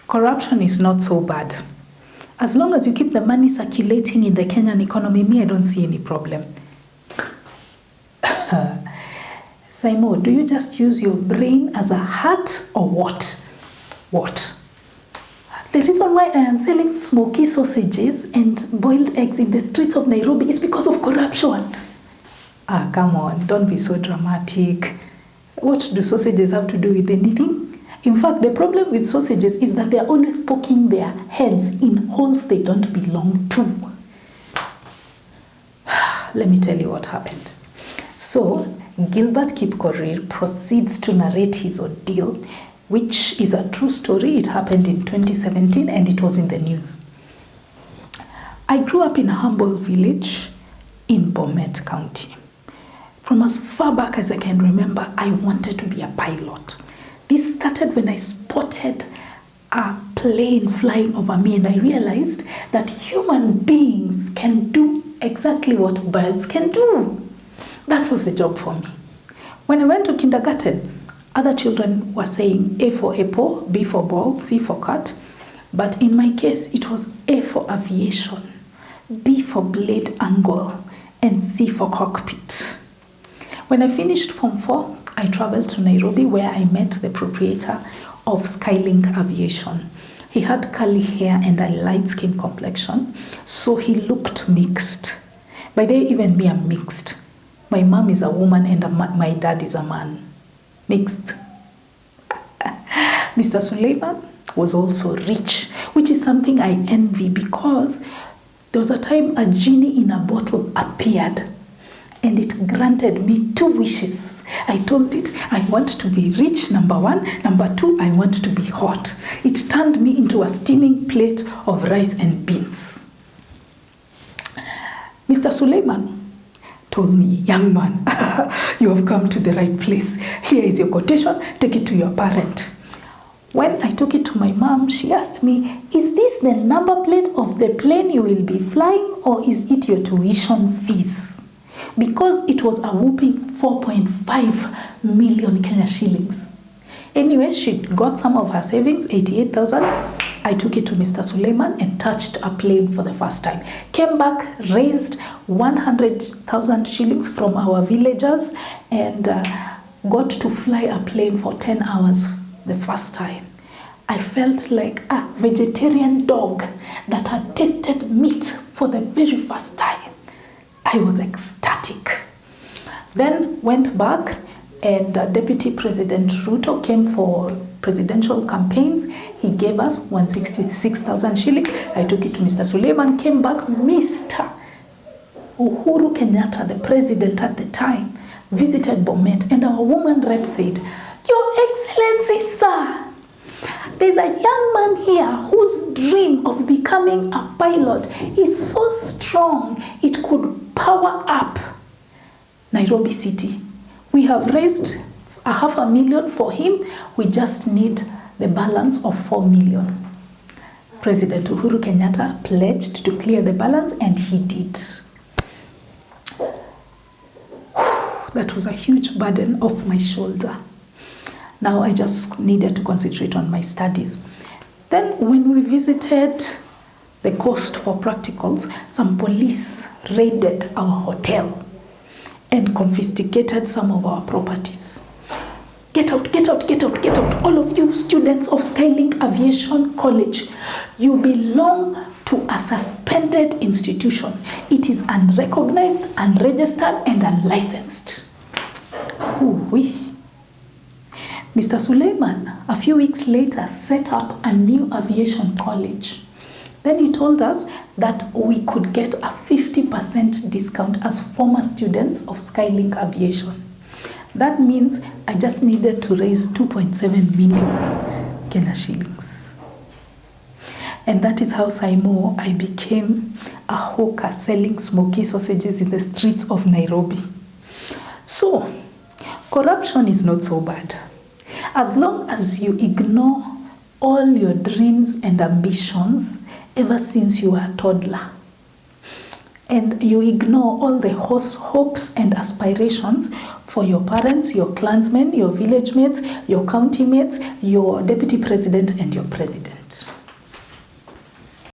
Corruption is not so bad. As long as you keep the money circulating in the Kenyan economy, I don't see any problem. Saimo, do you just use your brain as a hat or what? What? The reason why I am selling smoky sausages and boiled eggs in the streets of Nairobi is because of corruption. Come on, don't be so dramatic. What do sausages have to do with anything? In fact, the problem with sausages is that they are always poking their heads in holes they don't belong to. Let me tell you what happened. So, Gilbert Kipkorir proceeds to narrate his ordeal, which is a true story. It happened in 2017 and it was in the news. I grew up in a humble village in Bomet County. From as far back as I can remember, I wanted to be a pilot. This started when I spotted a plane flying over me and I realized that human beings can do exactly what birds can do. That was the job for me. When I went to kindergarten, other children were saying A for apple, B for ball, C for cat. But in my case, it was A for aviation, B for blade angle, and C for cockpit. When I finished Form 4, I traveled to Nairobi where I met the proprietor of Skylink Aviation. He had curly hair and a light skin complexion, so he looked mixed. By the way, even me, I'm mixed. My mom is a woman and my dad is a man. Mixed. Mr. Suleiman was also rich, which is something I envy because there was a time a genie in a bottle appeared and it granted me 2 wishes. I told it, I want to be rich, number 1. Number 2, I want to be hot. It turned me into a steaming plate of rice and beans. Mr. Suleiman told me, young man, you have come to the right place. Here is your quotation, take it to your parent. When I took it to my mom, she asked me, is this the number plate of the plane you will be flying or is it your tuition fees? Because it was a whooping 4.5 million Kenya shillings. Anyway, she got some of her savings, 88,000. I took it to Mr. Suleiman and touched a plane for the first time. Came back, raised 100,000 shillings from our villagers and got to fly a plane for 10 hours the first time. I felt like a vegetarian dog that had tasted meat for the very first time. I was ecstatic. Then went back and Deputy President Ruto came for presidential campaigns. He gave us 166,000 shillings. I took it to Mr. Suleiman, came back. Mr. Uhuru Kenyatta, the president at the time, visited Bomet and our woman rep said, Your Excellency, sir, there's a young man here whose dream of becoming a pilot is so strong it could power up Nairobi City. We have raised 500,000 for him. We just need the balance of 4 million. President Uhuru Kenyatta pledged to clear the balance and he did. That was a huge burden off my shoulder. Now I just needed to concentrate on my studies. Then when we visited the coast for practicals, some police raided our hotel and confiscated some of our properties. Get out, get out, get out, get out. All of you students of Skylink Aviation College, you belong to a suspended institution. It is unrecognized, unregistered, and unlicensed. Ooh-wee. Mr. Suleiman, a few weeks later, set up a new aviation college. Then he told us that we could get a 50% discount as former students of Skylink Aviation. That means I just needed to raise 2.7 million Kenya shillings. And that is how Saimo, I became a hawker selling smoky sausages in the streets of Nairobi. So, corruption is not so bad. As long as you ignore all your dreams and ambitions ever since you were a toddler, and you ignore all the hopes and aspirations for your parents, your clansmen, your village mates, your county mates, your deputy president, and your president.